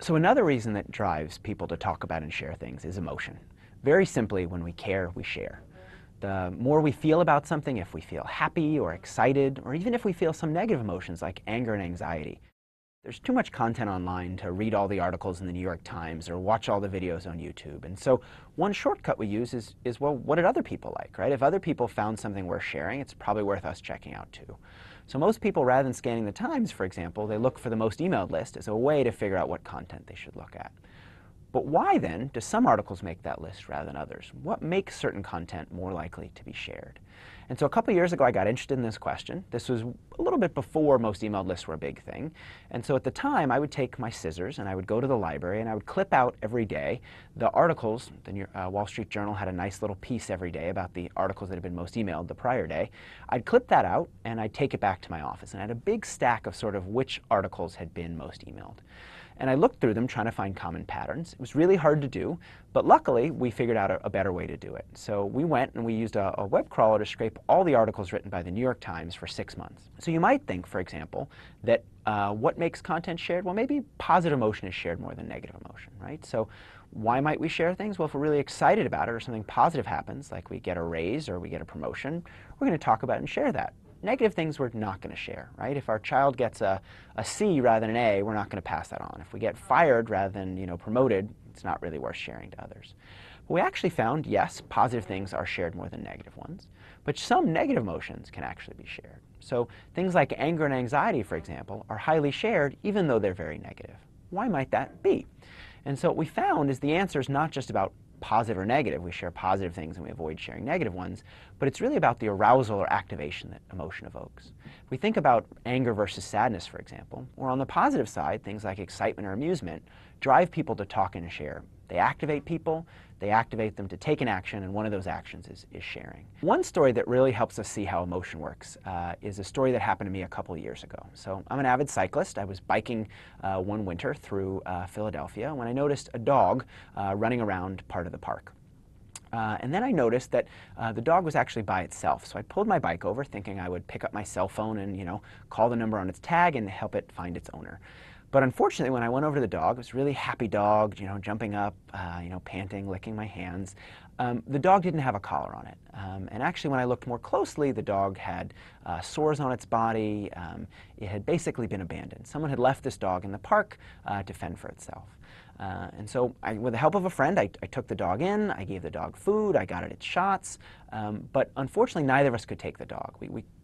So another reason that drives people to talk about and share things is emotion. Very simply, when we care, we share. The more we feel about something, if we feel happy or excited, or even if we feel some negative emotions like anger and anxiety. There's too much content online to read all the articles in the New York Times or watch all the videos on YouTube. And so one shortcut we use is well, what did other people like, right? If other people found something worth sharing, it's probably worth us checking out too. So most people, rather than scanning the Times, for example, they look for the most emailed list as a way to figure out what content they should look at. But why then do some articles make that list rather than others? What makes certain content more likely to be shared? And so a couple years ago I got interested in this question. This was a little bit before most emailed lists were a big thing. And so at the time I would take my scissors and I would go to the library and I would clip out every day the articles. The Wall Street Journal had a nice little piece every day about the articles that had been most emailed the prior day. I'd clip that out and I'd take it back to my office, and I had a big stack of sort of which articles had been most emailed. And I looked through them trying to find common patterns. It was really hard to do, but luckily we figured out a better way to do it. So we went and we used a web crawler to scrape all the articles written by the New York Times for 6 months. So you might think, for example, that what makes content shared? Well, maybe positive emotion is shared more than negative emotion, right? So why might we share things? Well, if we're really excited about it or something positive happens, like we get a raise or we get a promotion, we're going to talk about it and share that. Negative things we're not going to share, right? If our child gets a C rather than an A, we're not going to pass that on. If we get fired rather than, promoted, it's not really worth sharing to others. But we actually found, yes, positive things are shared more than negative ones, but some negative emotions can actually be shared. So things like anger and anxiety, for example, are highly shared even though they're very negative. Why might that be? And so what we found is the answer is not just about positive or negative. We share positive things and we avoid sharing negative ones, but it's really about the arousal or activation that emotion evokes. If we think about anger versus sadness, for example, or on the positive side, things like excitement or amusement drive people to talk and share. They activate people, they activate them to take an action, and one of those actions is sharing. One story that really helps us see how emotion works is a story that happened to me a couple of years ago. So I'm an avid cyclist. I was biking one winter through Philadelphia when I noticed a dog running around part of the park. And then I noticed that the dog was actually by itself. So I pulled my bike over thinking I would pick up my cell phone and call the number on its tag and help it find its owner. But unfortunately, when I went over to the dog, it was a really happy dog, jumping up, panting, licking my hands. The dog didn't have a collar on it. And actually, when I looked more closely, the dog had sores on its body. It had basically been abandoned. Someone had left this dog in the park to fend for itself. And so with the help of a friend, I took the dog in, I gave the dog food, I got it its shots, but unfortunately neither of us could take the dog.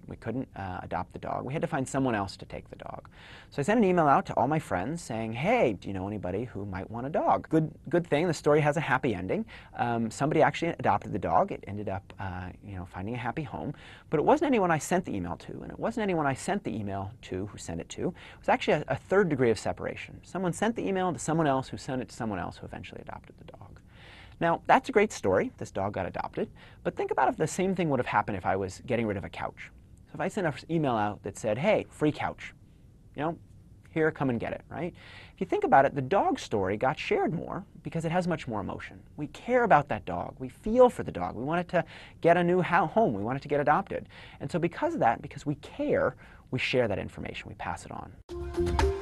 We couldn't adopt the dog. We had to find someone else to take the dog. So I sent an email out to all my friends saying, hey, do you know anybody who might want a dog? Good thing, the story has a happy ending. Somebody actually adopted the dog. It ended up finding a happy home. But it wasn't anyone I sent the email to, and it wasn't anyone I sent the email to who sent it to. It was actually a third degree of separation. Someone sent the email to someone else who sent it to someone else who eventually adopted the dog. Now, that's a great story. This dog got adopted. But think about if the same thing would have happened if I was getting rid of a couch. So if I sent an email out that said, hey, free couch, here, come and get it, right? If you think about it, the dog story got shared more because it has much more emotion. We care about that dog. We feel for the dog. We want it to get a new home. We want it to get adopted. And so because of that, because we care, we share that information. We pass it on.